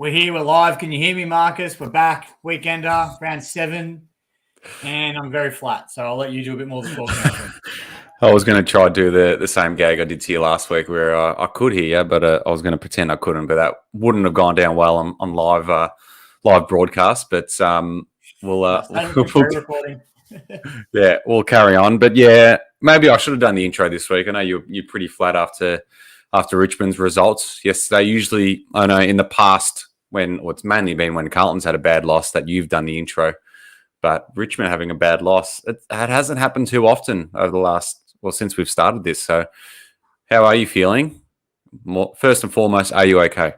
We're here. We're live. Can you hear me, Marcus? We're back. Weekender, round 7. And I'm very flat, so I'll let you do a bit more of the talking. I was going to try to do the same gag I did to you last week where I could hear you, but I was going to pretend I couldn't, but that wouldn't have gone down well on live broadcast. But Pre-recording. we'll carry on. But yeah, maybe I should have done the intro this week. I know you're pretty flat after Richmond's results yesterday. Usually, I know in the past it's mainly been when Carlton's had a bad loss that you've done the intro. But Richmond having a bad loss, it hasn't happened too often over the since we've started this. So how are you feeling? First and foremost, are you okay?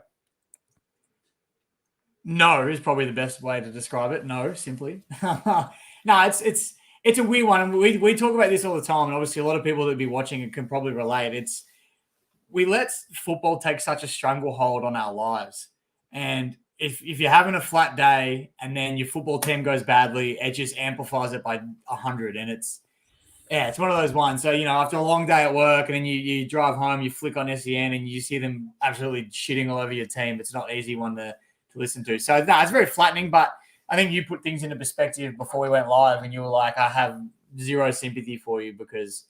No is probably the best way to describe it. No, simply. No, it's a weird one. We talk about this all the time, and obviously a lot of people that be watching it can probably relate. We let football take such a stranglehold on our lives. And if you're having a flat day and then your football team goes badly, it just amplifies it by 100. And it's one of those ones. So, after a long day at work and then you drive home, you flick on SEN and you see them absolutely shitting all over your team. It's not an easy one to listen to. So, no, it's very flattening. But I think you put things into perspective before we went live and you were like, I have zero sympathy for you because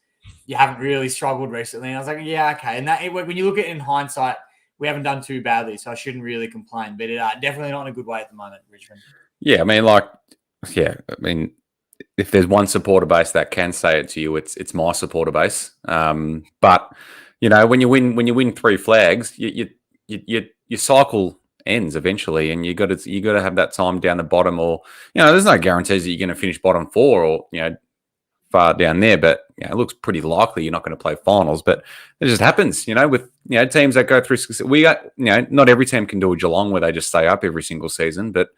you haven't really struggled recently. And I was like, yeah, okay. And when you look at it in hindsight, we haven't done too badly, so I shouldn't really complain. But definitely not in a good way at the moment, Richmond. Yeah, if there's one supporter base that can say it to you, it's my supporter base. But when you win 3 flags, your cycle ends eventually, and you got to have that time down the bottom, or there's no guarantees that you're going to finish bottom 4 or far down there, but it looks pretty likely you're not going to play finals. But it just happens, with teams that go through. We got not every team can do a Geelong where they just stay up every single season, but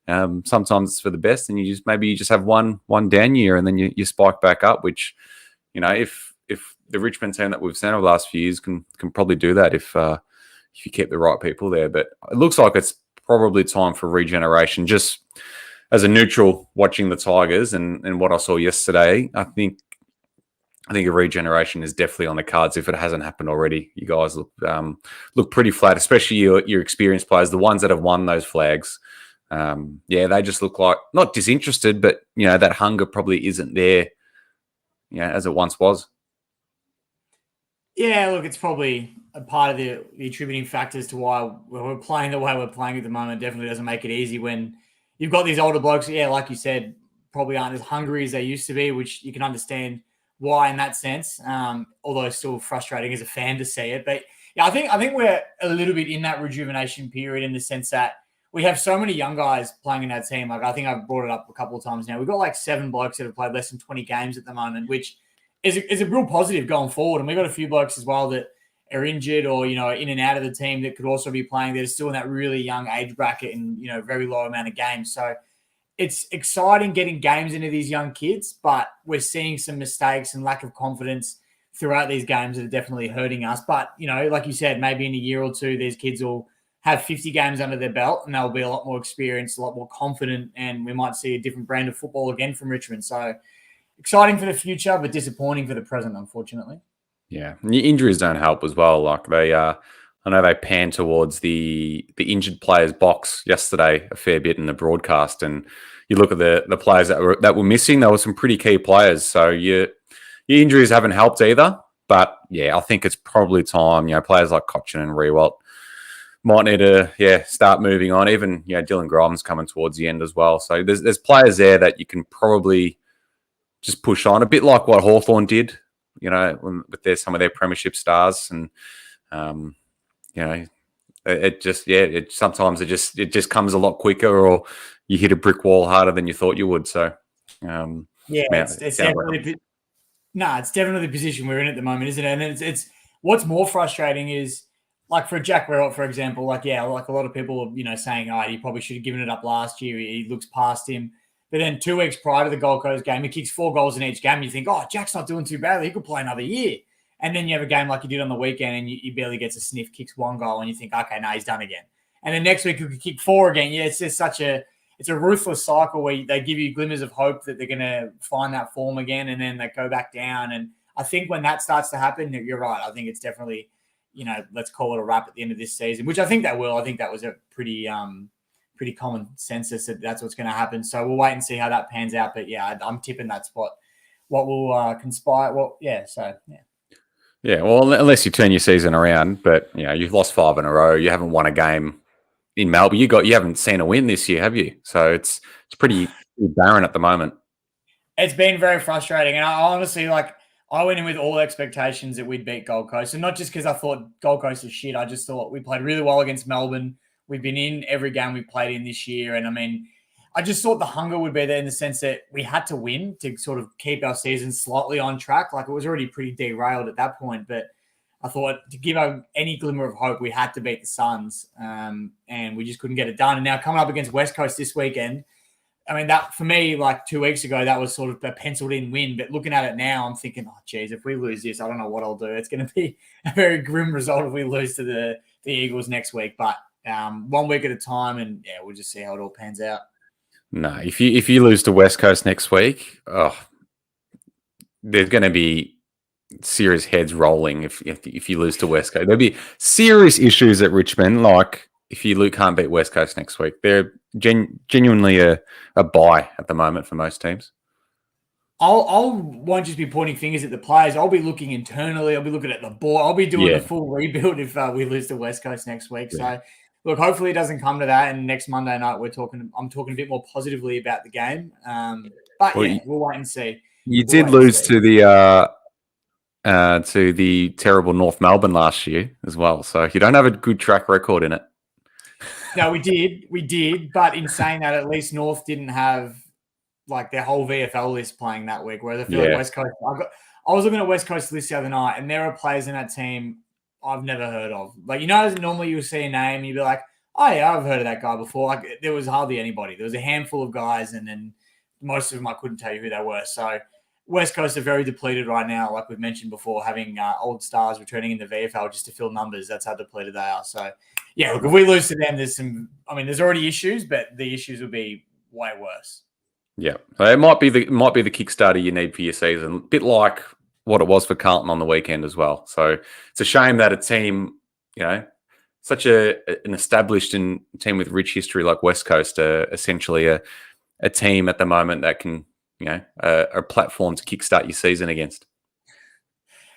sometimes it's for the best, and you just have one down year, and then you spike back up. Which if the Richmond team that we've seen over the last few years can probably do that if you keep the right people there. But it looks like it's probably time for regeneration. Just as a neutral watching the Tigers and what I saw yesterday, I think a regeneration is definitely on the cards if it hasn't happened already. You guys look pretty flat, especially your experienced players, the ones that have won those flags. They just look like not disinterested, but that hunger probably isn't there, as it once was. Yeah, look, it's probably a part of the attributing factors to why we're playing the way we're playing at the moment. Definitely doesn't make it easy when you've got these older blokes, like you said, probably aren't as hungry as they used to be, which you can understand why in that sense, although it's still frustrating as a fan to see it. But yeah, I think we're a little bit in that rejuvenation period in the sense that we have so many young guys playing in our team. Like I think I've brought it up a couple of times now. We've got like 7 blokes that have played less than 20 games at the moment, which is a real positive going forward. And we've got a few blokes as well that are injured or, in and out of the team that could also be playing that are still in that really young age bracket and, very low amount of games. So it's exciting getting games into these young kids, but we're seeing some mistakes and lack of confidence throughout these games that are definitely hurting us. But, like you said, maybe in a year or two, these kids will have 50 games under their belt and they'll be a lot more experienced, a lot more confident, and we might see a different brand of football again from Richmond. So exciting for the future, but disappointing for the present, unfortunately. Yeah, and the injuries don't help as well. Like I know they panned towards the injured players box yesterday a fair bit in the broadcast, and you look at the players that were missing. There were some pretty key players, so your injuries haven't helped either. But yeah, I think it's probably time. Players like Cochin and Rewalt might need to start moving on. Even Dylan Grimes coming towards the end as well. So there's players there that you can probably just push on a bit like what Hawthorn did. With some of their premiership stars, and sometimes it just comes a lot quicker, or you hit a brick wall harder than you thought you would. So it's definitely it's definitely the position we're in at the moment, isn't it? And it's what's more frustrating is like for Jack Rewalt, for example, like a lot of people saying, he probably should have given it up last year. He looks past him. But then 2 weeks prior to the Gold Coast game, he kicks 4 goals in each game. You think, Jack's not doing too badly. He could play another year. And then you have a game like you did on the weekend and he barely gets a sniff, kicks 1 goal, and you think, okay, he's done again. And then next week he could kick 4 again. Yeah, it's just it's a ruthless cycle where they give you glimmers of hope that they're going to find that form again, and then they go back down. And I think when that starts to happen, you're right. I think it's definitely let's call it a wrap at the end of this season, which I think they will. I think that was a pretty common consensus that that's what's going to happen. So we'll wait and see how that pans out. But yeah, I'm tipping that's what will conspire. Well, yeah. So yeah. Yeah, well, unless you turn your season around, but you've lost 5 in a row. You haven't won a game in Melbourne. You haven't seen a win this year, have you? So it's pretty barren at the moment. It's been very frustrating, and I honestly I went in with all expectations that we'd beat Gold Coast, and not just because I thought Gold Coast was shit. I just thought we played really well against Melbourne. We've been in every game we've played in this year, and I mean, I just thought the hunger would be there in the sense that we had to win to sort of keep our season slightly on track. Like, it was already pretty derailed at that point, but I thought to give any glimmer of hope, we had to beat the Suns, and we just couldn't get it done. And now coming up against West Coast this weekend, I mean, that for me, like 2 weeks ago, that was sort of a penciled-in win. But looking at it now, I'm thinking, oh, geez, if we lose this, I don't know what I'll do. It's going to be a very grim result if we lose to the Eagles next week. But 1 week at a time, and yeah, we'll just see how it all pans out. No, if you lose to West Coast next week, there's going to be serious heads rolling. If you lose to West Coast, there'll be serious issues at Richmond. Like if you can't beat West Coast next week, they're genuinely a buy at the moment for most teams. I won't just be pointing fingers at the players. I'll be looking internally. I'll be looking at the board. I'll be doing a full rebuild if we lose to West Coast next week. Yeah. So, look, hopefully it doesn't come to that. And next Monday night, I'm talking a bit more positively about the game. But we'll wait and see. You did lose to the terrible North Melbourne last year as well. So you don't have a good track record in it. No, we did. But in saying that, at least North didn't have like their whole VFL list playing that week, whereas I feel like West Coast. I was looking at West Coast list the other night, and there are players in that team I've never heard of. Like, normally you'll see a name and you'd be like, oh yeah, I've heard of that guy before. Like, there was hardly anybody. There was a handful of guys, and then most of them I couldn't tell you who they were. So West Coast are very depleted right now, like we've mentioned before, having old stars returning in the VFL just to fill numbers. That's how depleted they are. So yeah, look, if we lose to them, there's already issues, but the issues will be way worse. Yeah, it might be the Kickstarter you need for your season, a bit like what it was for Carlton on the weekend as well. So it's a shame that a team, such an established team with rich history like West Coast, are essentially a team at the moment that can, a platform to kickstart your season against.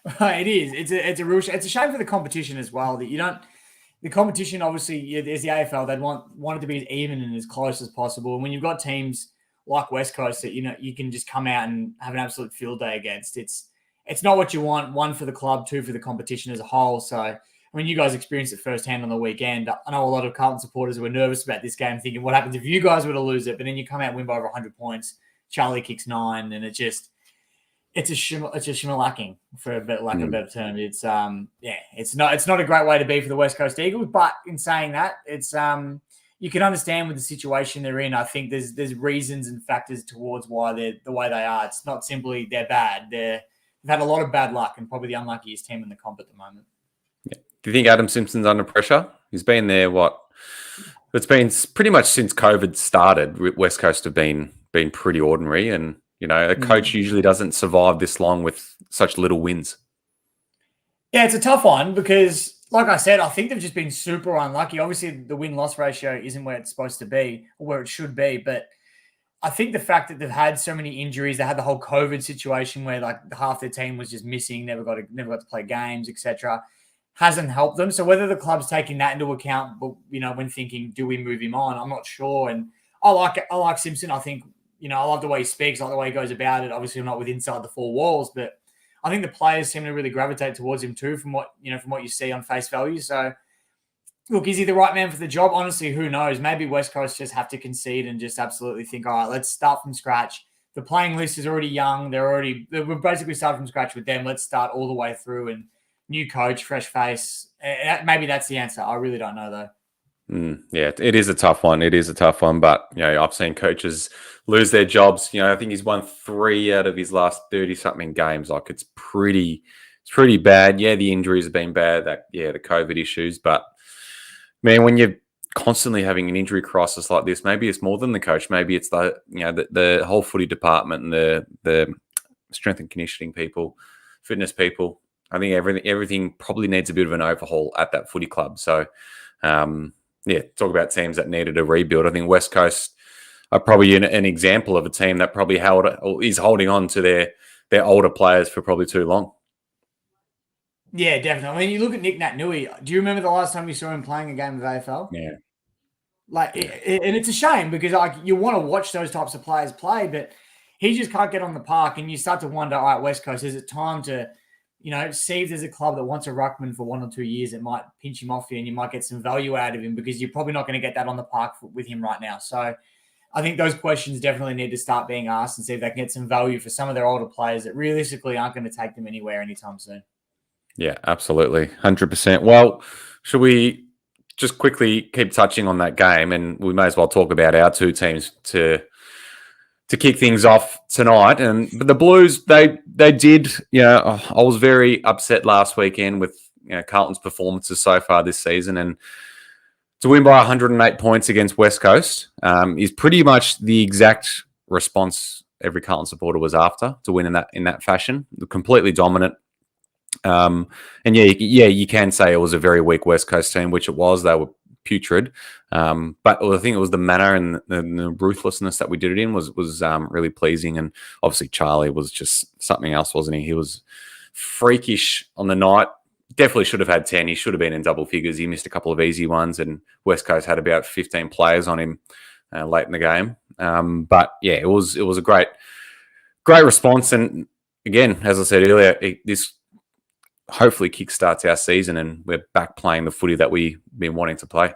It is. It's a shame for the competition as well that you don't. The competition, obviously, there's the AFL. They'd want it to be as even and as close as possible. And when you've got teams like West Coast that you can just come out and have an absolute field day against, it's not what you want. 1 for the club, 2 for the competition as a whole. So I mean, you guys experienced it firsthand on the weekend. I know a lot of Carlton supporters were nervous about this game, thinking what happens if you guys were to lose it, but then you come out and win by over 100 points. Charlie kicks 9, and it's a shimmelacking, for a bit lack of a better term. It's it's not a great way to be for the West Coast Eagles. But in saying that, it's you can understand with the situation they're in. I think there's reasons and factors towards why they're the way they are. It's not simply they're bad. They've had a lot of bad luck and probably the unluckiest team in the comp at the moment. Yeah. Do you think Adam Simpson's under pressure? He's been there, it's been pretty much since COVID started. West Coast have been pretty ordinary, and a coach usually doesn't survive this long with such little wins. Yeah, it's a tough one because, like I said, I think they've just been super unlucky. Obviously, the win-loss ratio isn't where it's supposed to be or where it should be, but I think the fact that they've had so many injuries, they had the whole COVID situation where like half their team was just missing, never got to play games, etc., hasn't helped them. So whether the club's taking that into account, when thinking, do we move him on? I'm not sure. And I like Simpson. I think, I love the way he speaks, I like the way he goes about it. Obviously, I'm not with inside the 4 walls, but I think the players seem to really gravitate towards him too, from what you see on face value. So, look, is he the right man for the job? Honestly, who knows? Maybe West Coast just have to concede and just absolutely think, all right, let's start from scratch. The playing list is already young. We're basically starting from scratch with them. Let's start all the way through, and new coach, fresh face. Maybe that's the answer. I really don't know though. Yeah, it is a tough one. But I've seen coaches lose their jobs. I think he's won 3 out of his last 30-something games. Like, it's pretty bad. Yeah, the injuries have been bad. The COVID issues. But man, when you're constantly having an injury crisis like this, maybe it's more than the coach. Maybe it's the whole footy department and the strength and conditioning people, fitness people. I think everything probably needs a bit of an overhaul at that footy club. So, talk about teams that needed a rebuild. I think West Coast are probably an example of a team that probably is holding on to their older players for probably too long. Yeah, definitely. I mean, you look at Nick Naitanui. Do you remember the last time you saw him playing a game of AFL? Yeah. And it's a shame because you want to watch those types of players play, but he just can't get on the park, and you start to wonder, all right, West Coast, is it time to, see if there's a club that wants a ruckman for 1 or 2 years that might pinch him off you, and you might get some value out of him because you're probably not going to get that on the park with him right now. So I think those questions definitely need to start being asked and see if they can get some value for some of their older players that realistically aren't going to take them anywhere anytime soon. Yeah, absolutely. 100%. Well, should we just quickly keep touching on that game, and we may as well talk about our two teams to kick things off tonight. But the Blues, they did. I was very upset last weekend with Carlton's performances so far this season, and to win by 108 points against West Coast is pretty much the exact response every Carlton supporter was after, to win in that fashion. Completely dominant. And you can say it was a very weak West Coast team, which it was. They were putrid. But I think it was the manner and the ruthlessness that we did it in was really pleasing. And obviously Charlie was just something else, wasn't he? He was freakish on the night. Definitely should have had 10. He should have been in double figures. He missed a couple of easy ones, and West Coast had about 15 players on him late in the game. But yeah, it was a great response. And again, as I said earlier, this hopefully kickstarts our season, and we're back playing the footy that we've been wanting to play.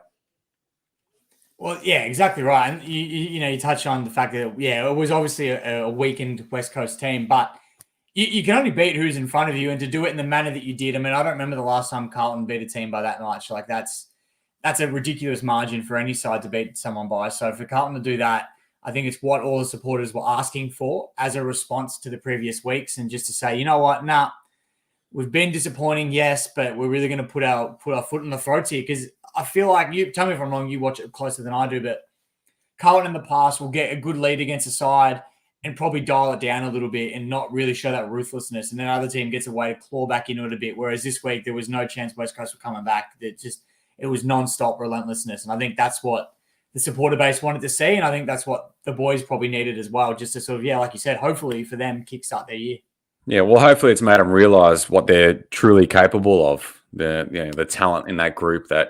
Well, yeah, exactly right. And you touch on the fact that it was obviously a weakened West Coast team, but you can only beat who's in front of you, and to do it in the manner that you did. I mean, I don't remember the last time Carlton beat a team by that much. Like that's a ridiculous margin for any side to beat someone by. So for Carlton to do that, I think it's what all the supporters were asking for as a response to the previous weeks, and just to say, you know what, we've been disappointing, yes, but we're really going to put our foot in the throats here, because I feel like, you tell me if I'm wrong, you watch it closer than I do, but Carlton in the past will get a good lead against a side and probably dial it down a little bit and not really show that ruthlessness. And then other team gets a way to claw back into it a bit. Whereas this week, there was no chance West Coast were coming back. It was non-stop relentlessness. And I think that's what the supporter base wanted to see. And I think that's what the boys probably needed as well, just to sort of, like you said, hopefully for them, kickstart their year. Yeah, well, hopefully it's made them realise what they're truly capable of. The talent in that group. That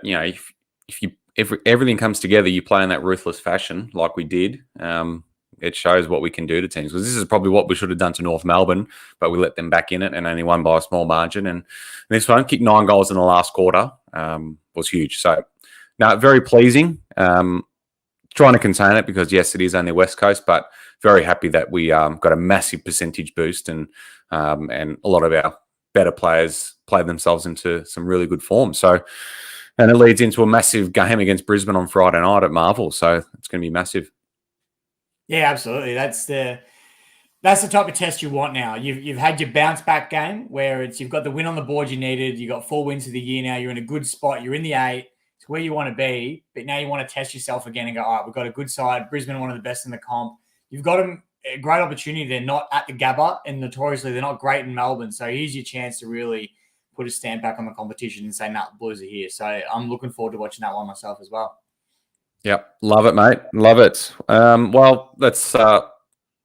if everything comes together, you play in that ruthless fashion like we did. It shows what we can do to teams. Because this is probably what we should have done to North Melbourne, but we let them back in it and only won by a small margin. And this one, kicked 9 goals in the last quarter, was huge. So, no, very pleasing. Trying to contain it because, yes, it is only West Coast, but very happy that we got a massive percentage boost, and a lot of our better players played themselves into some really good form. So, and it leads into a massive game against Brisbane on Friday night at Marvel. So it's going to be massive. Yeah, absolutely. That's the type of test you want now. You've had your bounce back game where you've got the win on the board you needed. You got 4 wins of the year now. You're in a good spot. You're in the 8. It's where you want to be. But now you want to test yourself again and go, all right, we've got a good side. Brisbane, one of the best in the comp. You've got a great opportunity. They're not at the Gabba, and notoriously they're not great in Melbourne. So here's your chance to really put a stamp back on the competition and say, nah, the Blues are here. So I'm looking forward to watching that one myself as well. Yep. Love it, mate. Love it. Well, let's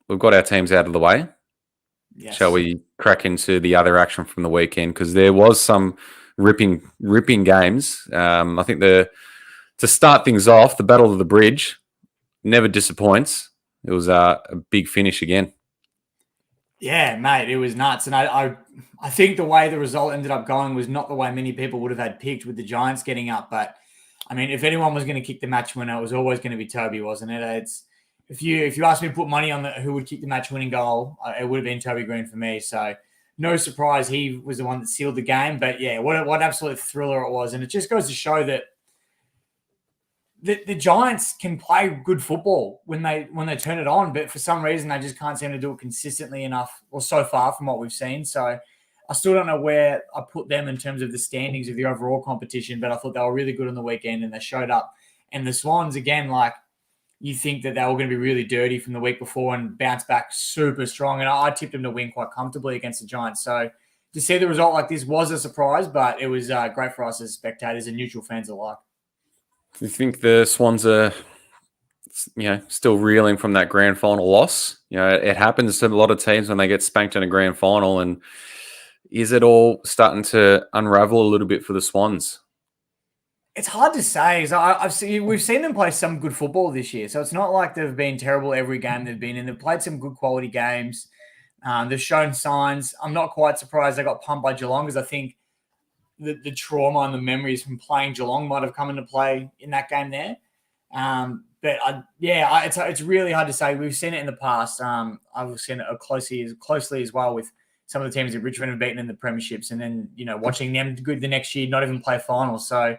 we've got our teams out of the way. Yes. Shall we crack into the other action from the weekend? Because there was some ripping games. I think to start things off, the Battle of the Bridge never disappoints. It was a big finish again. Yeah, mate, it was nuts. And I think the way the result ended up going was not the way many people would have had picked, with the Giants getting up. But I mean, if anyone was going to kick the match winner, it was always going to be Toby, wasn't it? If you asked me to put money on who would kick the match winning goal, it would have been Toby Green for me. So no surprise he was the one that sealed the game. But yeah, what an absolute thriller it was. And it just goes to show that the Giants can play good football when they turn it on, but for some reason they just can't seem to do it consistently enough, or so far from what we've seen. So I still don't know where I put them in terms of the standings of the overall competition, but I thought they were really good on the weekend and they showed up. And the Swans, again, like, you think that they were going to be really dirty from the week before and bounce back super strong. And I tipped them to win quite comfortably against the Giants. So to see the result like this was a surprise, but it was great for us as spectators and neutral fans alike. Do you think the Swans are, still reeling from that grand final loss? It happens to a lot of teams when they get spanked in a grand final. And is it all starting to unravel a little bit for the Swans? It's hard to say. We've seen them play some good football this year, so it's not like they've been terrible every game they've been in. They've played some good quality games. They've shown signs. I'm not quite surprised they got pumped by Geelong, because I think the trauma and the memories from playing Geelong might have come into play in that game there. It's really hard to say. We've seen it in the past. I've seen it closely as well with some of the teams that Richmond have beaten in the premierships, and then watching them good the next year, not even play finals. So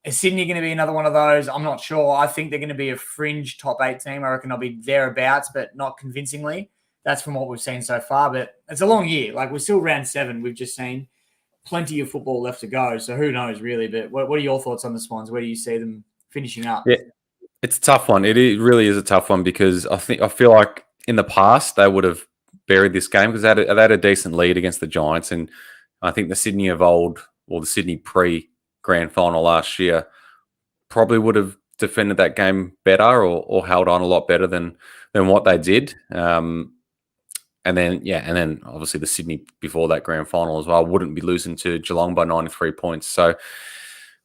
is Sydney going to be another one of those? I'm not sure. I think they're going to be a fringe top 8 team. I reckon they'll be thereabouts, but not convincingly. That's from what we've seen so far. But it's a long year. Like, we're still round 7. We've just seen plenty of football left to go. So who knows, really? But what are your thoughts on the Swans? Where do you see them finishing up? Yeah, it's a tough one. It really is a tough one, because I feel like in the past they would have buried this game because they had a decent lead against the Giants, and I think the Sydney of old, or the Sydney pre-grand final last year, probably would have defended that game better or held on a lot better than what they did. And then obviously the Sydney before that grand final as well wouldn't be losing to Geelong by 93 points. So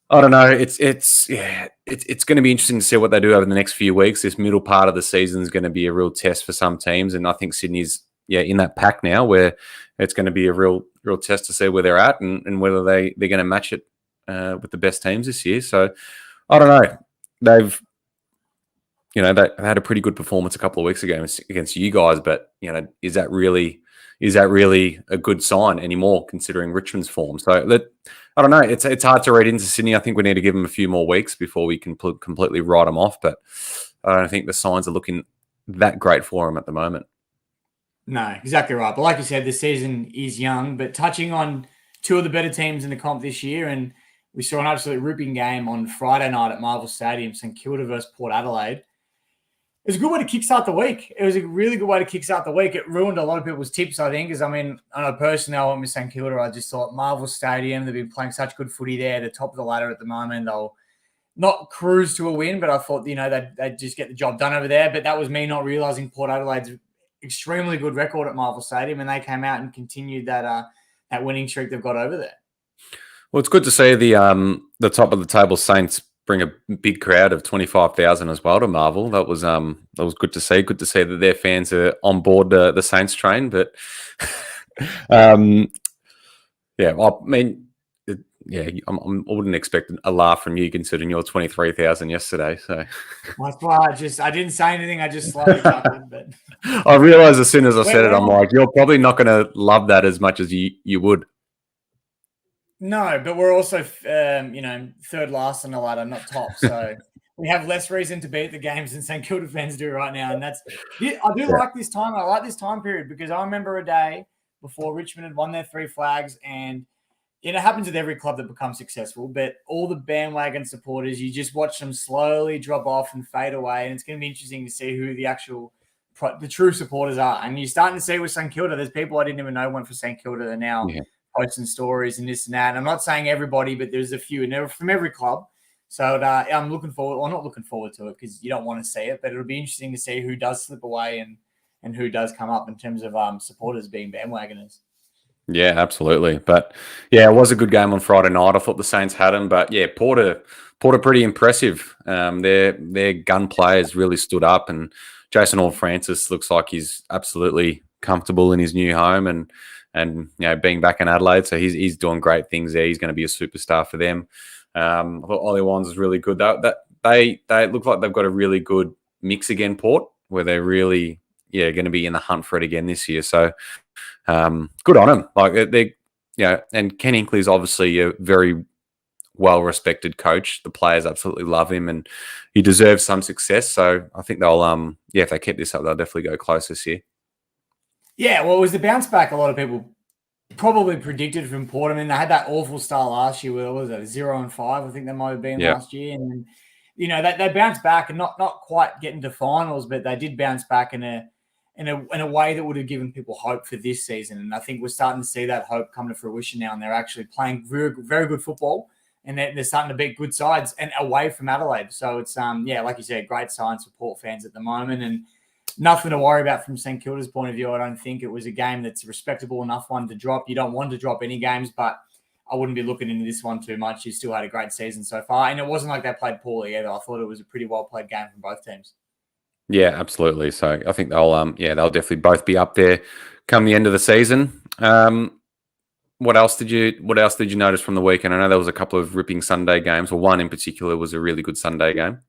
I don't know. It's going to be interesting to see what they do over the next few weeks. This middle part of the season is going to be a real test for some teams, and I think Sydney's in that pack now where it's going to be a real test to see where they're at and whether they're going to match it with the best teams this year. So I don't know. They've they had a pretty good performance a couple of weeks ago against you guys, but is that really a good sign anymore considering Richmond's form? So I don't know. It's hard to read into Sydney. I think we need to give them a few more weeks before we can completely write them off. But I don't think the signs are looking that great for them at the moment. No, exactly right. But like you said, the season is young. But touching on 2 of the better teams in the comp this year, and we saw an absolute ripping game on Friday night at Marvel Stadium, St Kilda versus Port Adelaide. It was a good way to kickstart the week. It was a really good way to kickstart the week. It ruined a lot of people's tips, I think, because, I know personally I went with St Kilda. I just thought Marvel Stadium, they've been playing such good footy there, the top of the ladder at the moment. They'll not cruise to a win, but I thought, they'd just get the job done over there. But that was me not realising Port Adelaide's extremely good record at Marvel Stadium, and they came out and continued that winning streak they've got over there. Well, it's good to see the top of the table Saints bring a big crowd of 25,000 as well to Marvel. That was good to see. Good to see that their fans are on board the Saints train. But I wouldn't expect a laugh from you considering your 23,000 yesterday. So that's why I didn't say anything. I just slightly chuckled. But I realised as soon as I said it, I'm like, you're probably not going to love that as much as you would. No, but we're also, third last on the ladder, not top. So we have less reason to be at the games than St Kilda fans do right now. And I like this time. I like this time period because I remember a day before Richmond had won their 3 flags, and it happens with every club that becomes successful. But all the bandwagon supporters, you just watch them slowly drop off and fade away. And it's going to be interesting to see who the true supporters are. And you're starting to see with St Kilda, there's people I didn't even know went for St Kilda. They're now posting stories and this and that. And I'm not saying everybody, but there's a few, and they're from every club. So I'm looking forward, or not looking forward to it because you don't want to see it, but it'll be interesting to see who does slip away and who does come up in terms of supporters being bandwagoners. Yeah, absolutely. But it was a good game on Friday night. I thought the Saints had them, but Port are pretty impressive. Their gun players really stood up, and Jason Horne-Francis looks like he's absolutely comfortable in his new home and being back in Adelaide. So he's doing great things there. He's going to be a superstar for them. I thought Ollie Wines is really good. They look like they've got a really good mix again, Port, where they're really going to be in the hunt for it again this year. So good on them. Like and Ken Hinkley is obviously a very well-respected coach. The players absolutely love him, and he deserves some success. So I think they'll if they keep this up, they'll definitely go close this year. Yeah, well, it was the bounce back a lot of people probably predicted from Port. I mean, they had that awful start last year where was it 0-5? I think they might have been last year. And they bounced back and not quite getting to finals, but they did bounce back in a in a way that would have given people hope for this season. And I think we're starting to see that hope come to fruition now, and they're actually playing very, very good football, and they're starting to beat good sides and away from Adelaide. So it's, like you said, great signs for Port fans at the moment, and nothing to worry about from St Kilda's point of view. I don't think it was a game that's a respectable enough one to drop. You don't want to drop any games, but I wouldn't be looking into this one too much. You still had a great season so far, and it wasn't like they played poorly either. I thought it was a pretty well-played game from both teams. Yeah, absolutely. So I think they'll definitely both be up there come the end of the season. What else did you notice from the weekend? I know there was a couple of ripping Sunday games. Well, one in particular was a really good Sunday game.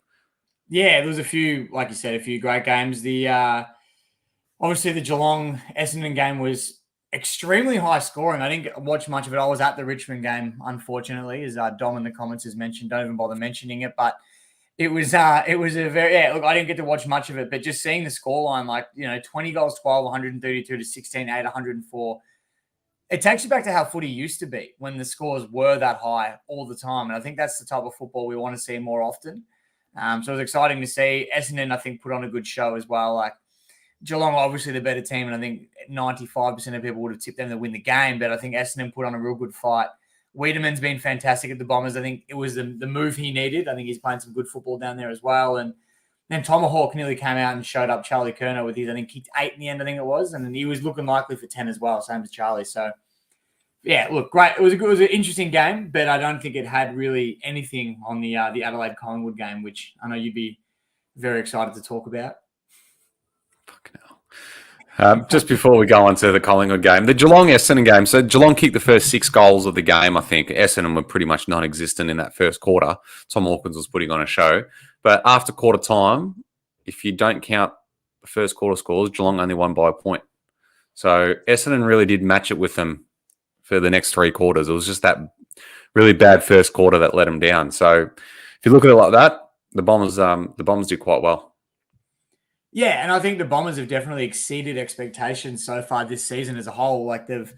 Yeah, there was a few, like you said, a few great games. The obviously the Geelong Essendon game was extremely high scoring. I didn't watch much of it. I was at the Richmond game, unfortunately, as Dom in the comments has mentioned. Don't even bother mentioning it, but it was a very look. I didn't get to watch much of it, but just seeing the scoreline, 20 goals, 12, 132 to 16, 8, 104. It takes you back to how footy used to be when the scores were that high all the time, and I think that's the type of football we want to see more often. So it was exciting to see. Essendon, I think, put on a good show as well. Like Geelong, obviously the better team, and I think 95% of people would have tipped them to win the game, but I think Essendon put on a real good fight. Wiedemann's been fantastic at the Bombers. I think it was the move he needed. I think he's playing some good football down there as well. And then Tomahawk nearly came out and showed up Charlie Kerner with his, I think, kicked 8 in the end, I think it was. And then he was looking likely for 10 as well, same as Charlie. So, yeah, look, great. It was an interesting game, but I don't think it had really anything on the Adelaide-Collingwood game, which I know you'd be very excited to talk about. Fucking hell. Just before we go on to the Collingwood game, the Geelong-Essendon game. So Geelong kicked the first 6 goals of the game, I think. Essendon were pretty much non-existent in that first quarter. Tom Hawkins was putting on a show. But after quarter time, if you don't count the first quarter scores, Geelong only won by a point. So Essendon really did match it with them for the next 3 quarters. It was just that really bad first quarter that let them down. So if you look at it like that, the Bombers did quite well. Yeah, and I think the Bombers have definitely exceeded expectations so far this season as a whole. Like they've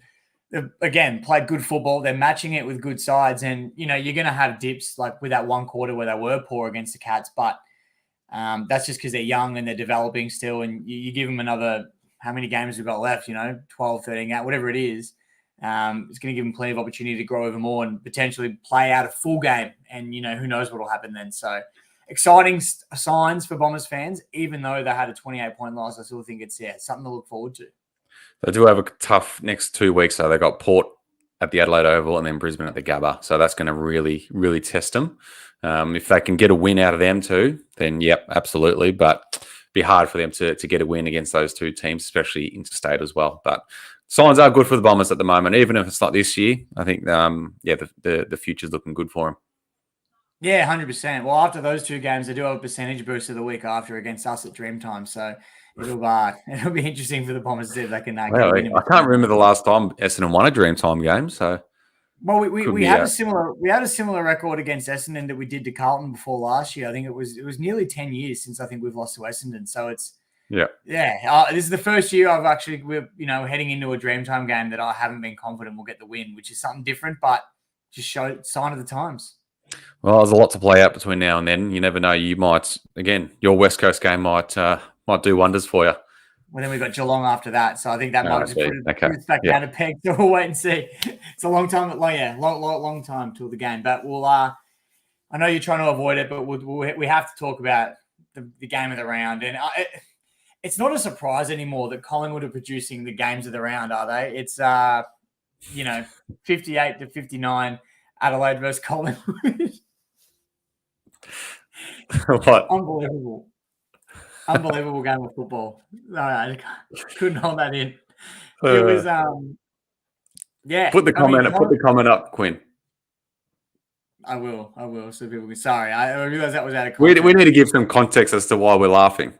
again played good football. They're matching it with good sides, and you're going to have dips like with that one quarter where they were poor against the Cats. But that's just because they're young and they're developing still. And you give them another, how many games we've got left? 12, 13, whatever it is. It's going to give them plenty of opportunity to grow even more and potentially play out a full game. And who knows what will happen then. So. Exciting signs for Bombers fans, even though they had a 28-point loss. I still think it's something to look forward to. They do have a tough next 2 weeks. So they got Port at the Adelaide Oval and then Brisbane at the Gabba. So that's going to really, really test them. If they can get a win out of them too, then yep, absolutely. But it'd be hard for them to get a win against those 2 teams, especially interstate as well. But signs are good for the Bombers at the moment, even if it's not this year. I think the future's looking good for them. Yeah, 100%. Well, after those 2 games, they do have a percentage boost of the week after against us at Dreamtime. So it'll be interesting for the Bombers to see if they can get a win. I can't remember the last time Essendon won a Dreamtime game. So, well, we had a similar record against Essendon that we did to Carlton before last year. I think it was nearly 10 years since I think we've lost to Essendon. So it's this is the first year we're heading into a Dreamtime game that I haven't been confident we'll get the win, which is something different, but just sign of the times. Well, there's a lot to play out between now and then. You never know. You might, again, your West Coast game might do wonders for you. Well, then we've got Geelong after that. So I think that might just put it back down a peg. So we'll wait and see. It's a long time. Long time till the game. But we'll, I know you're trying to avoid it, but we have to talk about the game of the round. And it's not a surprise anymore that Collingwood are producing the games of the round, are they? It's, 58 to 59 Adelaide versus Collingwood. What? Unbelievable game of football. No, I couldn't hold that in. It was, Put the comment up, Quinn. I will. So people can. Sorry, I realized that was out of context. We need to give some context as to why we're laughing.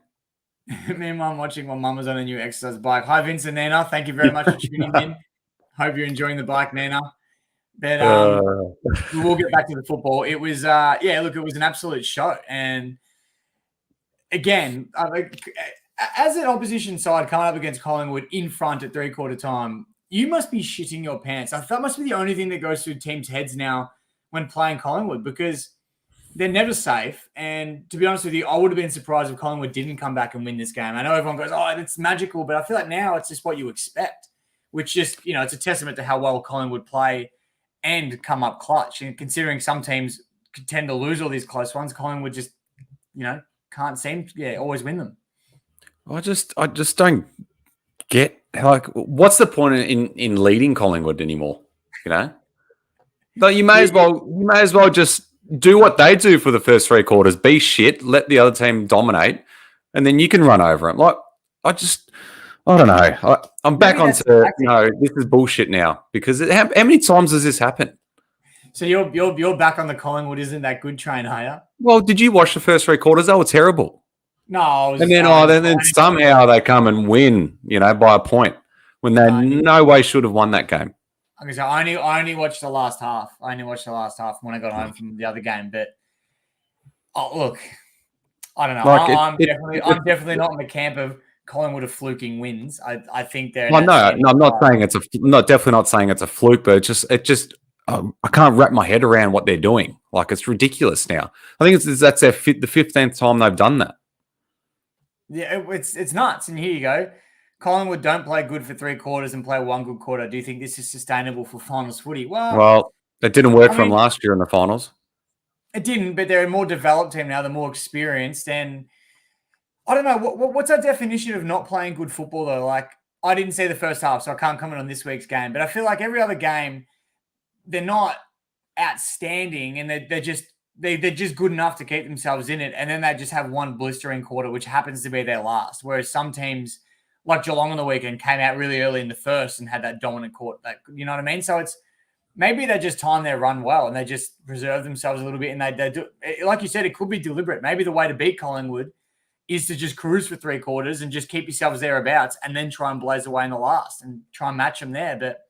Me and Mum watching while Mum was on a new exercise bike. Hi, Vince and Nana. Thank you very much for tuning in. Hope you're enjoying the bike, Nana. But we will get back to the football. It was, it was an absolute show. And again, as an opposition side coming up against Collingwood in front at 3/4 time, you must be shitting your pants. That must be the only thing that goes through teams' heads now when playing Collingwood, because they're never safe. And to be honest with you, I would have been surprised if Collingwood didn't come back and win this game. I know everyone goes, oh, it's magical, but I feel like now it's just what you expect, which just, it's a testament to how well Collingwood play and come up clutch. And considering some teams tend to lose all these close ones, Collingwood just, can't seem to always win them. I just don't get what's the point in leading Collingwood anymore? But you may as well just do what they do for the first three quarters. Be shit, let the other team dominate, and then you can run over them. I don't know. I'm back onto this is bullshit now because how many times has this happened? So you're back on the Collingwood isn't that good train, are you? Well, did you watch the first three quarters? They were terrible. No, and then somehow they come and win, by a point when they no way should have won that game. Okay, so I only watched the last half. I only watched the last half when I got home from the other game. But look, I don't know. I'm definitely not in the camp of Collingwood of fluking wins. I think they're. Well, no, I'm not saying it's definitely not saying it's a fluke, but it just I can't wrap my head around what they're doing. It's ridiculous now. I think that's the 15th time they've done that. Yeah, it's nuts. And here you go. Collingwood don't play good for three quarters and play one good quarter. Do you think this is sustainable for finals footy? Well, it didn't work for them last year in the finals. It didn't, but they're a more developed team now. They're more experienced. And I don't know. What's our definition of not playing good football, though? I didn't see the first half, so I can't comment on this week's game. But I feel like every other game, they're not outstanding, and they're just good enough to keep themselves in it. And then they just have one blistering quarter, which happens to be their last. Whereas some teams, like Geelong on the weekend, came out really early in the first and had that dominant quarter. You know what I mean? So it's maybe they just time their run well and they just preserve themselves a little bit. And they do, like you said, it could be deliberate. Maybe the way to beat Collingwood is to just cruise for three quarters and just keep yourselves thereabouts and then try and blaze away in the last and try and match them there. But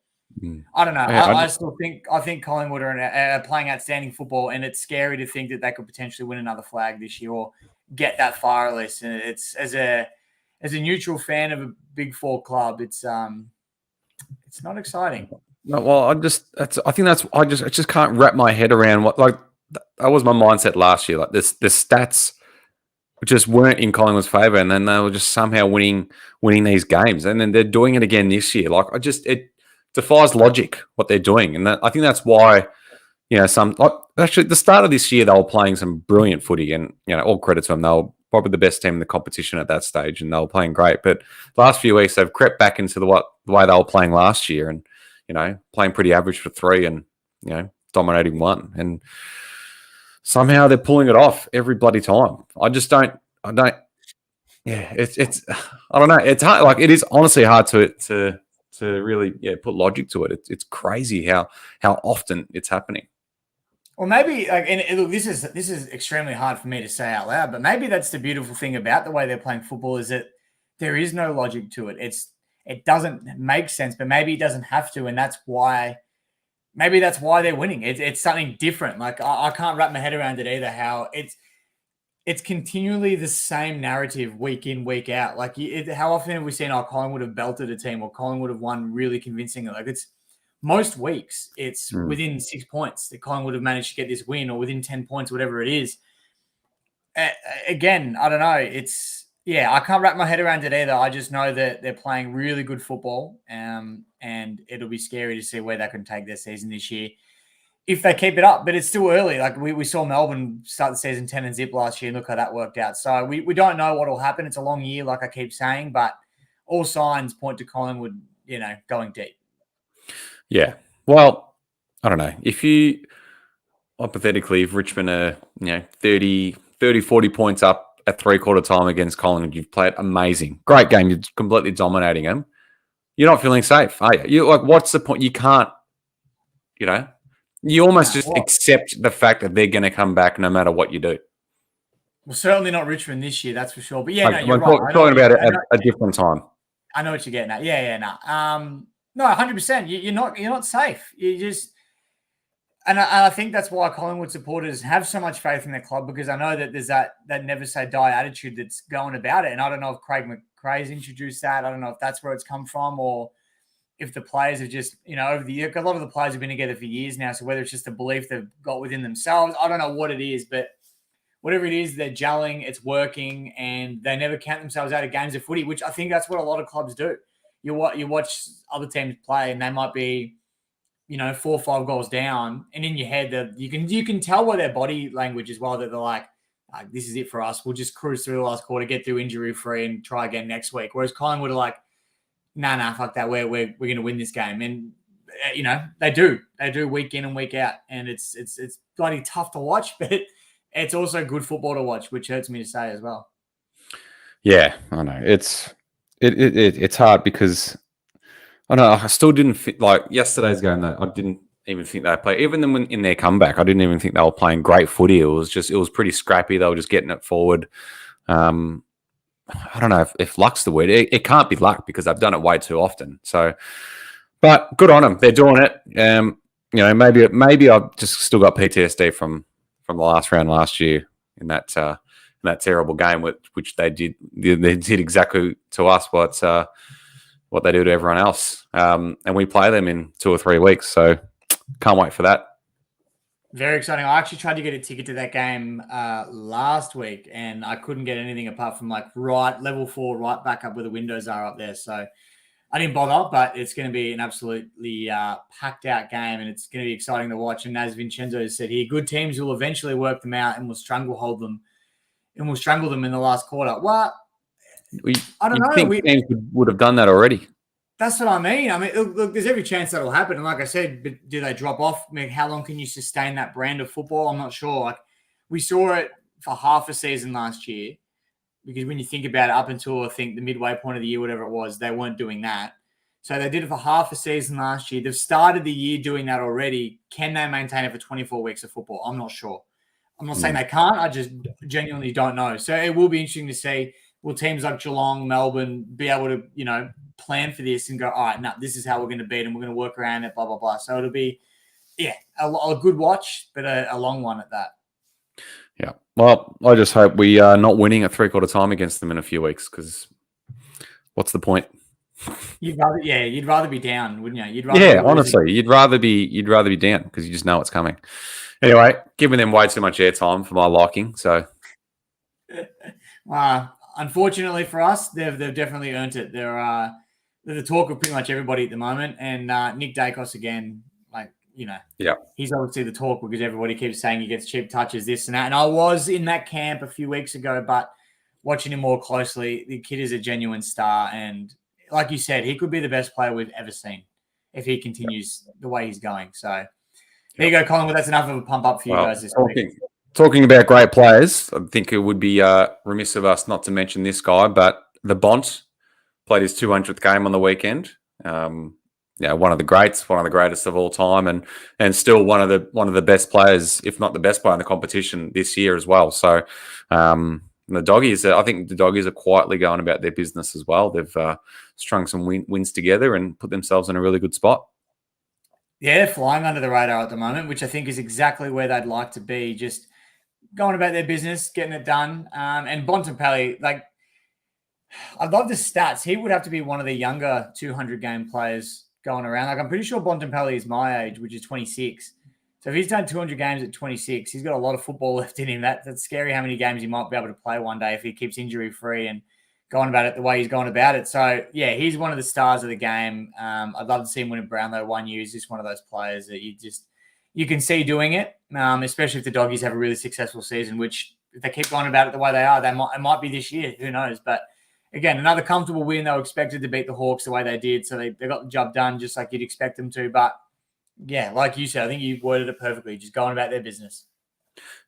I don't know. I still think Collingwood are playing outstanding football, and it's scary to think that they could potentially win another flag this year or get that far at least. And it's as a neutral fan of a Big Four club, it's not exciting. No, well, I just can't wrap my head around what that was my mindset last year. The stats just weren't in Collingwood's favour, and then they were just somehow winning these games, and then they're doing it again this year. It defies logic what they're doing, and I think that's why actually the start of this year they were playing some brilliant footy, and all credit to them. They were probably the best team in the competition at that stage, and they were playing great. But the last few weeks they've crept back into the way they were playing last year, and playing pretty average for three, and dominating one, and somehow they're pulling it off every bloody time. I don't. Yeah, it's I don't know. It's hard. It is honestly hard to really put logic to it. It's crazy how often it's happening. Well, maybe look, this is extremely hard for me to say out loud, but maybe that's the beautiful thing about the way they're playing football is that there is no logic to it. It doesn't make sense, but maybe it doesn't have to, and that's why they're winning. It's something different. I can't wrap my head around it either. How it's continually the same narrative week in, week out. How often have we seen Collingwood have belted a team or Collingwood have won really convincingly? It's most weeks it's within 6 points that Collingwood have managed to get this win, or within 10 points, whatever it is. Again, I don't know. I can't wrap my head around it either. I just know that they're playing really good football, and it'll be scary to see where they can take their season this year if they keep it up. But it's still early. We saw Melbourne start the season 10 and zip last year, and look how that worked out. So we don't know what will happen. It's a long year, like I keep saying, but all signs point to Collingwood, going deep. Yeah. Well, I don't know. If you hypothetically, if Richmond are 30, 40 points up at three-quarter time against Collingwood, you've played amazing. Great game. You're completely dominating them. You're not feeling safe, are you? What's the point? You can't, you almost accept the fact that they're going to come back no matter what you do. Well, certainly not Richmond this year, that's for sure. But you're right. Talking about it at a different time. I know what you're getting at. No, 100%. You're not safe. You just, and I think that's why Collingwood supporters have so much faith in their club, because I know that there's that never say die attitude that's going about it. And I don't know if Craig McRae's introduced that. I don't know if that's where it's come from, or if the players have just, over the year, a lot of the players have been together for years now. So whether it's just a belief they've got within themselves, I don't know what it is, but whatever it is, they're gelling, it's working, and they never count themselves out of games of footy, which I think that's what a lot of clubs do. You watch other teams play, and they might be, 4 or 5 goals down, and in your head, that you can tell by their body language as well that they're like, this is it for us. We'll just cruise through the last quarter, get through injury free, and try again next week. Whereas Collingwood are like, nah, fuck that. We're going to win this game, and they do week in and week out, and it's bloody tough to watch, but it's also good football to watch, which hurts me to say as well. Yeah, I know it's hard because I don't know. I still didn't fit like yesterday's game. Though I didn't even think they played. Even then, when in their comeback, I didn't even think they were playing great footy. It was pretty scrappy. They were just getting it forward. I don't know if luck's the word. It can't be luck because they've done it way too often. So, but good on them. They're doing it. Maybe I've just still got PTSD from the last round last year in that terrible game, which they did exactly to us what they do to everyone else. And we play them in 2 or 3 weeks, so can't wait for that. Very exciting. I actually tried to get a ticket to that game last week, and I couldn't get anything apart from level 4, right back up where the windows are up there. So I didn't bother, but it's going to be an absolutely packed out game, and it's going to be exciting to watch. And as Vincenzo said here, good teams will eventually work them out and will strangle them in the last quarter. Well, I don't know. Think teams would have done that already. That's what I mean. I mean, look, there's every chance that'll happen. And like I said, but do they drop off? I mean, how long can you sustain that brand of football? I'm not sure. Like, we saw it for half a season last year, because when you think about it, up until I think the midway point of the year, whatever it was, they weren't doing that. So they did it for half a season last year. They've started the year doing that already. Can they maintain it for 24 weeks of football? I'm not sure. I'm not saying they can't. I just genuinely don't know. So it will be interesting to see, will teams like Geelong, Melbourne be able to, plan for this and go, all right, no, this is how we're going to beat them. We're going to work around it, blah, blah, blah. So it'll be, a good watch, but a long one at that. Yeah. Well, I just hope we are not winning at 3/4 time against them in a few weeks, because what's the point? You'd rather be down, wouldn't you? Honestly, you'd rather be down because you just know it's coming. Anyway, giving them way too much airtime for my liking. So, unfortunately for us, they've definitely earned it. They're the talk of pretty much everybody at the moment, and Nick Dacos again, he's obviously the talk because everybody keeps saying he gets cheap touches, this and that. And I was in that camp a few weeks ago, but watching him more closely, the kid is a genuine star, and like you said, he could be the best player we've ever seen if he continues the way he's going. So there you go, Collingwood. That's enough of a pump up for you guys this week. Talking about great players, I think it would be remiss of us not to mention this guy, but the Bont played his 200th game on the weekend. One of the greatest of all time, and still one of the best players, if not the best player in the competition this year as well. So the Doggies, I think the Doggies are quietly going about their business as well. They've strung some wins together and put themselves in a really good spot. Yeah, they're flying under the radar at the moment, which I think is exactly where they'd like to be, just going about their business, getting it done. And Bontempelli, I love the stats. He would have to be one of the younger 200-game players going around. I'm pretty sure Bontempelli is my age, which is 26. So if he's done 200 games at 26, he's got a lot of football left in him. That's scary how many games he might be able to play one day if he keeps injury-free and going about it the way he's going about it. So, yeah, he's one of the stars of the game. I'd love to see him win a Brownlow one year. He's just one of those players that you can see doing it, especially if the Doggies have a really successful season, which if they keep going about it the way they are, it might be this year. Who knows? But, again, another comfortable win. They were expected to beat the Hawks the way they did, so they got the job done just like you'd expect them to. But, yeah, like you said, I think you worded it perfectly, just going about their business.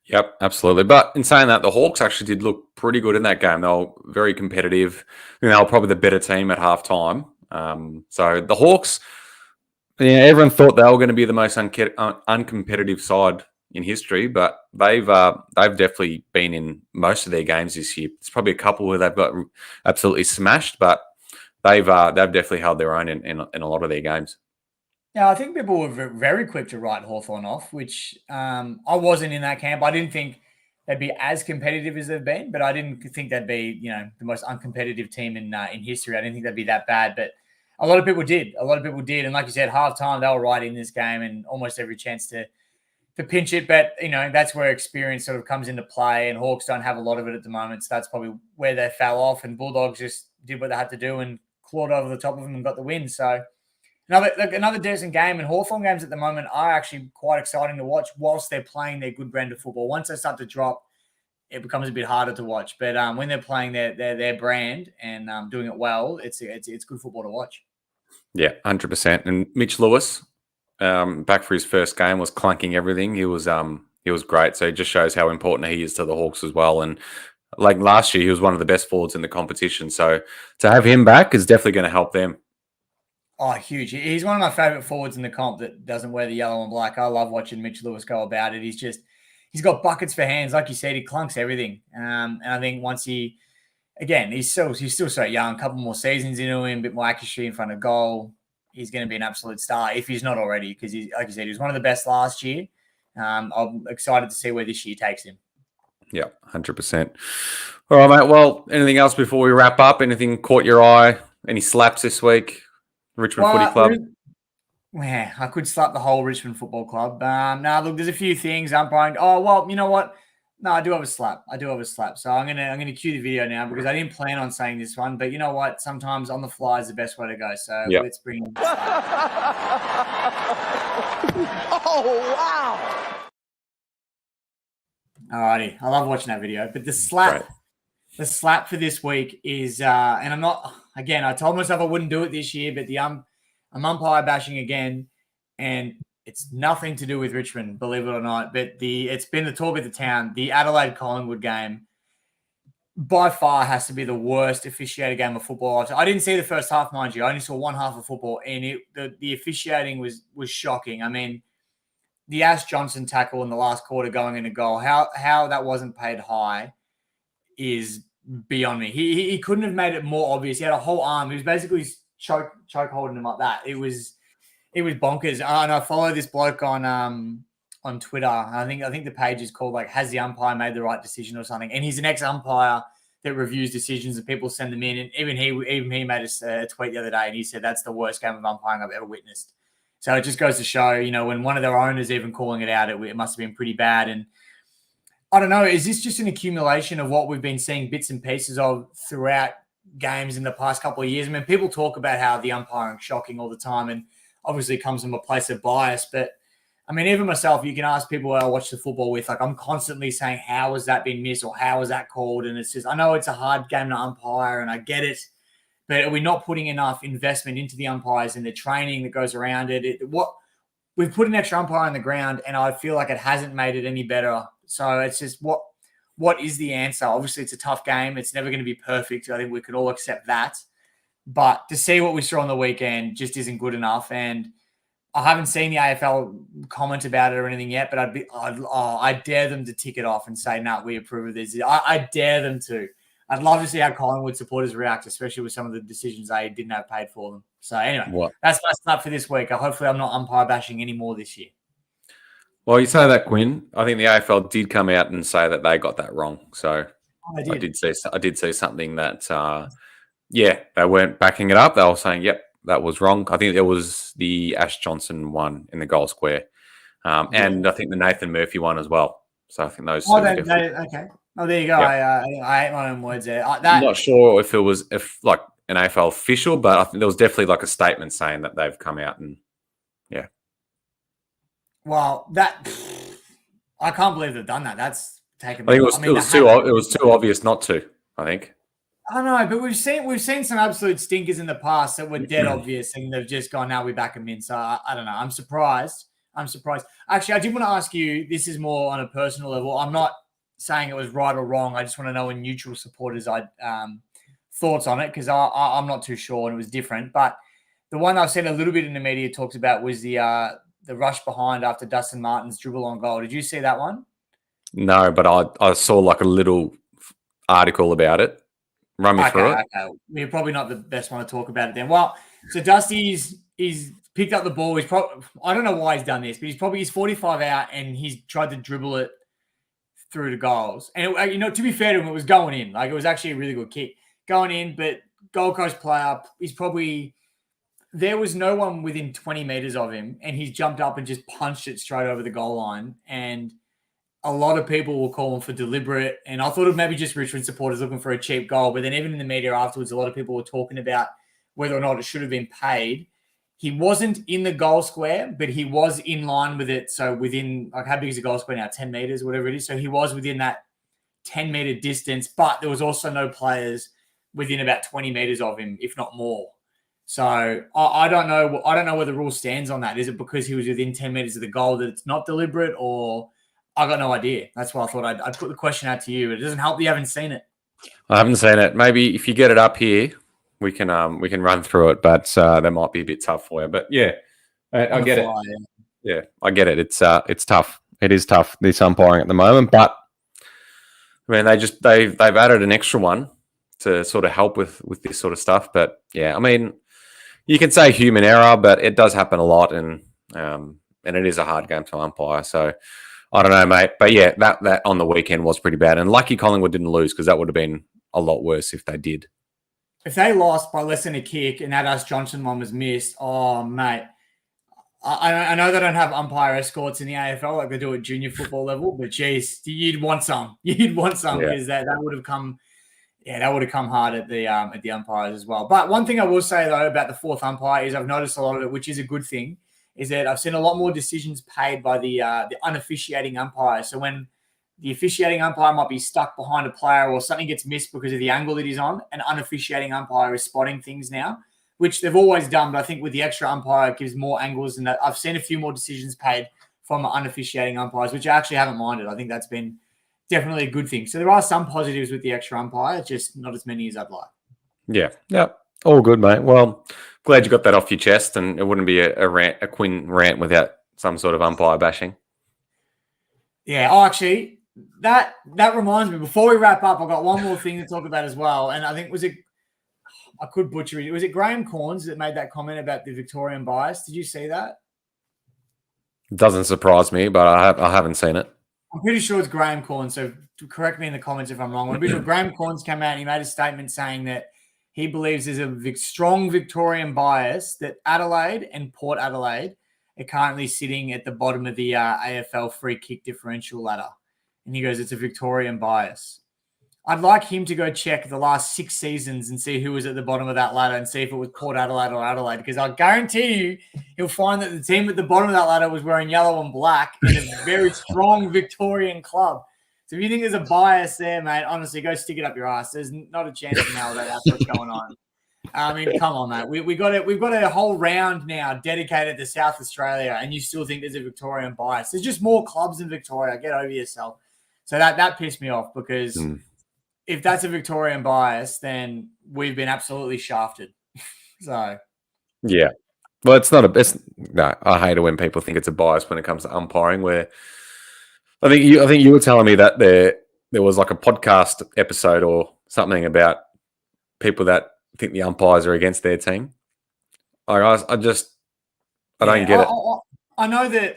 Yep, absolutely. But in saying that, the Hawks actually did look pretty good in that game. They were very competitive. They were probably the better team at halftime. So the Hawks, everyone thought they were going to be the most uncompetitive side in history, but they've definitely been in most of their games this year. It's probably a couple where they've got absolutely smashed, but they've definitely held their own in a lot of their games. Yeah, I think people were very quick to write Hawthorn off, which I wasn't in that camp. I didn't think they'd be as competitive as they've been, but I didn't think they'd be, the most uncompetitive team in history. I didn't think they'd be that bad. But A lot of people did. A lot of people did. And like you said, halftime, they were right in this game and almost every chance to pinch it. But, that's where experience sort of comes into play, and Hawks don't have a lot of it at the moment. So that's probably where they fell off, and Bulldogs just did what they had to do and clawed over the top of them and got the win. So another decent game, and Hawthorn games at the moment are actually quite exciting to watch whilst they're playing their good brand of football. Once they start to drop, it becomes a bit harder to watch. But when they're playing their brand and doing it well, it's good football to watch. Yeah, 100%. And Mitch Lewis, back for his first game, was clunking everything. He was great. So it just shows how important he is to the Hawks as well. And like last year, he was one of the best forwards in the competition. So to have him back is definitely going to help them. Oh, huge. He's one of my favourite forwards in the comp that doesn't wear the yellow and black. I love watching Mitch Lewis go about it. He's got buckets for hands. Like you said, he clunks everything. And I think once he's still so young, a couple more seasons into him, a bit more accuracy in front of goal, he's going to be an absolute star if he's not already, because like you said, he was one of the best last year. I'm excited to see where this year takes him. Yeah, 100%. All right, mate. Well, anything else before we wrap up? Anything caught your eye? Any slaps this week? Richmond Footy Club? Yeah, I could slap the whole Richmond Football Club. Look, there's a few things umpiring. Oh, well, you know what? No, I do have a slap. So I'm gonna cue the video now because I didn't plan on saying this one, but you know what? Sometimes on the fly is the best way to go. So Let's bring in. Oh wow! Alrighty, I love watching that video. But the slap for this week is, and I'm not. Again, I told myself I wouldn't do it this year, but I'm umpire bashing again, and it's nothing to do with Richmond, believe it or not. But it's been the talk of the town. The Adelaide Collingwood game by far has to be the worst officiated game of football. I didn't see the first half, mind you. I only saw one half of football, and the officiating was shocking. I mean, the Ash Johnson tackle in the last quarter going into goal, how that wasn't paid high is beyond me. He couldn't have made it more obvious. He had a whole arm. He was basically choke holding him like that. It was bonkers. And I follow this bloke on Twitter. I think the page is called like "Has the umpire made the right decision" or something. And he's an ex-umpire that reviews decisions, and people send them in. And even he made a tweet the other day, and he said that's the worst game of umpiring I've ever witnessed. So it just goes to show, when one of their owners even calling it out, it must have been pretty bad. And I don't know, is this just an accumulation of what we've been seeing bits and pieces of throughout games in the past couple of years? I mean, people talk about how the umpiring is shocking all the time, and obviously it comes from a place of bias. But I mean, even myself, you can ask people I watch the football with, like I'm constantly saying, how has that been missed or how is that called? And it's just, I know it's a hard game to umpire and I get it, but are we not putting enough investment into the umpires and the training that goes around it? We've put an extra umpire on the ground, and I feel like it hasn't made it any better. So it's just what is the answer? Obviously, it's a tough game. It's never going to be perfect. I think we could all accept that. But to see what we saw on the weekend just isn't good enough. And I haven't seen the AFL comment about it or anything yet, but I dare them to tick it off and say, no, we approve of this. I dare them to. I'd love to see how Collingwood supporters react, especially with some of the decisions they didn't have paid for them. So anyway, That's my start for this week. Hopefully I'm not umpire bashing anymore this year. Well, you say that, Quinn. I think the AFL did come out and say that they got that wrong. So I did see something that, they weren't backing it up. They were saying, yep, that was wrong. I think there was the Ash Johnson one in the goal square. And I think the Nathan Murphy one as well. So I think those two okay. Oh, there you go. Yep. I ate my own words there. I'm not sure if it was like an AFL official, but I think there was definitely like a statement saying that they've come out and Well, I can't believe they've done that. That's taken. I think it was too obvious not to. I think. I know, but we've seen some absolute stinkers in the past that were dead obvious, and they've just gone, now we back them in. So I don't know. I'm surprised. Actually, I did want to ask you. This is more on a personal level. I'm not saying it was right or wrong. I just want to know, in neutral supporters, thoughts on it, because I'm not too sure, and it was different. But the one I've seen a little bit in the media talks about was the rush behind after Dustin Martin's dribble on goal. Did you see that one? No, but I saw like a little article about it. Run me through it. Okay. We're probably not the best one to talk about it then. Well, so Dusty's picked up the ball. I don't know why he's done this, but he's 45 out and he's tried to dribble it through the goals. And to be fair to him, it was going in. Like, it was actually a really good kick going in. But Gold Coast player, he's probably there was no one within 20 meters of him, and he's jumped up and just punched it straight over the goal line. And a lot of people were calling for deliberate, and I thought of maybe just Richmond supporters looking for a cheap goal. But then even in the media afterwards, a lot of people were talking about whether or not it should have been paid. He wasn't in the goal square, but he was in line with it. So within, like, how big is the goal square now? 10 meters, whatever it is. So he was within that 10-meter distance, but there was also no players within about 20 meters of him, if not more. So I don't know. I don't know where the rule stands on that. Is it because he was within 10 meters of the goal that it's not deliberate, or I got no idea. That's why I thought I'd put the question out to you. It doesn't help that you haven't seen it. I haven't seen it. Maybe if you get it up here, we can run through it, but that might be a bit tough for you. But yeah, I get it. Yeah, I get it. It's tough. It is tough, this umpiring at the moment. But I mean, they've added an extra one to sort of help with this sort of stuff. But yeah, I mean, you can say human error, but it does happen a lot, and it is a hard game to umpire. So I don't know, mate. But yeah, that on the weekend was pretty bad. And lucky Collingwood didn't lose, because that would have been a lot worse if they did. If they lost by less than a kick and that Ash Johnson one was missed, oh, mate. I know they don't have umpire escorts in the AFL like they do at junior football level, but geez, you'd want some. You'd want some, because that would have come, that would have come hard at the umpires as well. But one thing I will say though about the fourth umpire is I've noticed a lot of it, which is a good thing, is that I've seen a lot more decisions paid by the unofficiating umpire. So when the officiating umpire might be stuck behind a player or something gets missed because of the angle that he's on, an unofficiating umpire is spotting things now, which they've always done. But I think with the extra umpire, it gives more angles, and that I've seen a few more decisions paid from unofficiating umpires, which I actually haven't minded. I think that's been definitely a good thing. So there are some positives with the extra umpire, just not as many as I'd like. Yeah. All good, mate. Well, glad you got that off your chest, and it wouldn't be a Quinn rant without some sort of umpire bashing. Yeah. Oh, actually, that reminds me, before we wrap up, I've got one more thing to talk about as well. And I think I could butcher it. Was it Graham Corns that made that comment about the Victorian bias? Did you see that? Doesn't surprise me, but I haven't seen it. I'm pretty sure it's Graham Corns, so correct me in the comments if I'm wrong. I'm pretty sure Graham Corns came out and he made a statement saying that he believes there's a strong Victorian bias that Adelaide and Port Adelaide are currently sitting at the bottom of the AFL free kick differential ladder. And he goes, it's a Victorian bias. I'd like him to go check the last 6 seasons and see who was at the bottom of that ladder and see if it was Port Adelaide or Adelaide, because I guarantee you he'll find that the team at the bottom of that ladder was wearing yellow and black in a very strong Victorian club. So if you think there's a bias there, mate, honestly, go stick it up your ass. There's not a chance in hell that that's what's going on. I mean, come on, mate. We've got a whole round now dedicated to South Australia, and you still think there's a Victorian bias. There's just more clubs in Victoria. Get over yourself. So that pissed me off, because if that's a Victorian bias, then we've been absolutely shafted. So, yeah. Well, it's not no, I hate it when people think it's a bias when it comes to umpiring. Where I think you were telling me that there was like a podcast episode or something about people that think the umpires are against their team. I don't get it. I know that,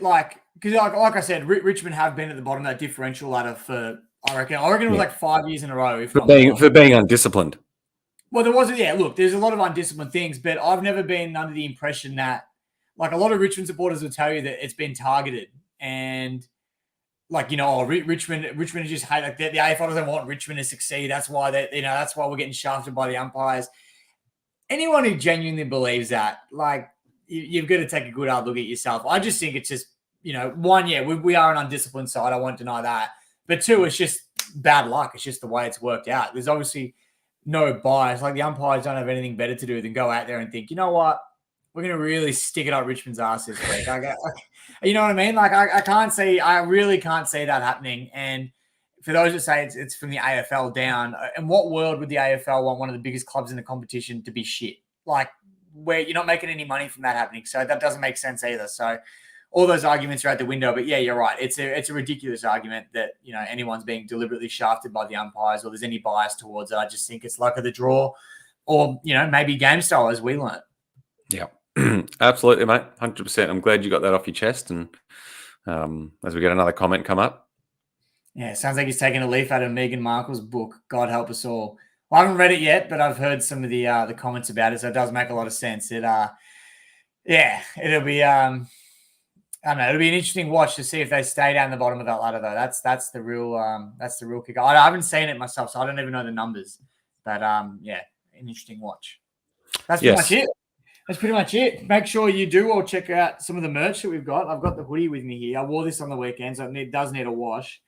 because like I said, Richmond have been at the bottom of that differential ladder for, I reckon it was like 5 years in a row. For being undisciplined. Well, there wasn't. Yeah, look, there's a lot of undisciplined things, but I've never been under the impression that, like, a lot of Richmond supporters will tell you that it's been targeted, and Richmond just hate, like, the AFL doesn't want Richmond to succeed. That's why that's why we're getting shafted by the umpires. Anyone who genuinely believes that, like, you've got to take a good hard look at yourself. I just think it's just, one, we are an undisciplined side. I won't deny that. But two, it's just bad luck. It's just the way it's worked out. There's obviously no bias. Like, the umpires don't have anything better to do than go out there and think, you know what, we're going to really stick it up Richmond's ass this week. You know what I mean? Like, I really can't see that happening. And for those that say it's from the AFL down, in what world would the AFL want one of the biggest clubs in the competition to be shit? Like, where you're not making any money from that happening. So that doesn't make sense either. So all those arguments are out the window. But yeah, you're right. It's a ridiculous argument that, anyone's being deliberately shafted by the umpires or there's any bias towards it. I just think it's luck of the draw, or, maybe game style, as we learnt. Yeah, absolutely, mate. 100%. I'm glad you got that off your chest. And as we get another comment come up. Yeah, sounds like he's taking a leaf out of Meghan Markle's book. God help us all. Well, I haven't read it yet, but I've heard some of the comments about it, so it does make a lot of sense. Yeah, it'll be I don't know. It'll be an interesting watch to see if they stay down the bottom of that ladder, though. That's the real kicker. I haven't seen it myself, so I don't even know the numbers. But yeah, an interesting watch. That's pretty much Yes. it. That's pretty much it. Make sure you do all check out some of the merch that we've got. I've got the hoodie with me here. I wore this on the weekend, so it does need a wash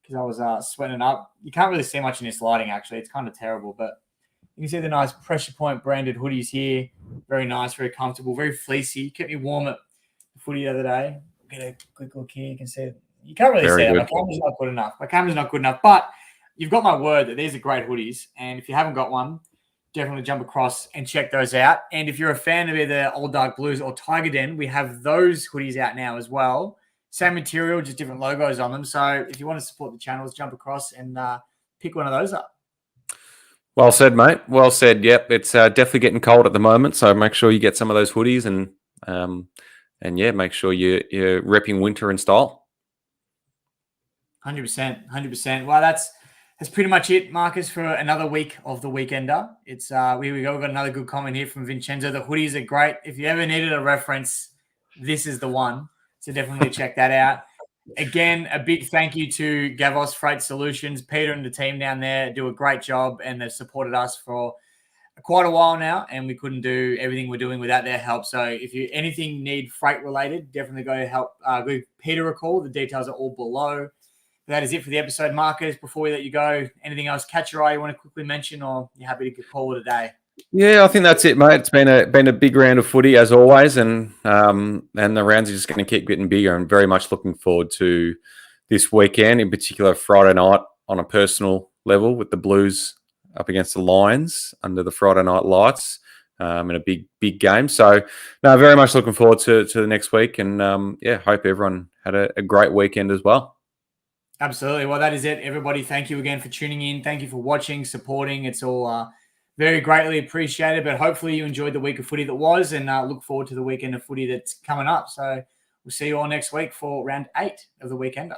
because I was sweating up. You can't really see much in this lighting, actually. It's kind of terrible, but you can see the nice Pressure Point branded hoodies here. Very nice, very comfortable, very fleecy. Kept me warm at the footy the other day. Get a quick look here. You can see it. You can't really Very see it. good. My camera's not good enough. But you've got my word that these are great hoodies. And if you haven't got one, definitely jump across and check those out. And if you're a fan of either Old Dark Blues or Tiger Den, we have those hoodies out now as well. Same material, just different logos on them. So if you want to support the channels, jump across and pick one of those up. Well said, mate. Well said. Yep, it's definitely getting cold at the moment, so make sure you get some of those hoodies and yeah, make sure you're repping winter in style. 100%. Well, that's pretty much it, Marcus, for another week of the Weekender. It's here we go. We've got another good comment here from Vincenzo. The hoodies are great. If you ever needed a reference, this is the one. So definitely check that out. Again, a big thank you to Gavos Freight Solutions. Peter and the team down there do a great job, and they've supported us for quite a while now, and we couldn't do everything we're doing without their help. So if you anything need freight related, definitely go give Peter a call. The details are all below. That is it for the episode, Marcus. Before we let you go, anything else catch your eye you want to quickly mention, or you're happy to call it a day? Yeah, I think that's it, mate. It's been a big round of footy as always, and the rounds are just going to keep getting bigger. I'm very much looking forward to this weekend, in particular Friday night on a personal level with the Blues up against the Lions under the Friday night lights in a big game. So, no, very much looking forward to the next week, and yeah, hope everyone had a great weekend as well. Absolutely. Well, that is it, everybody. Thank you again for tuning in. Thank you for watching, supporting. It's all very greatly appreciated, but hopefully you enjoyed the week of footy that was, and look forward to the weekend of footy that's coming up. So we'll see you all next week for round 8 of the Weekender.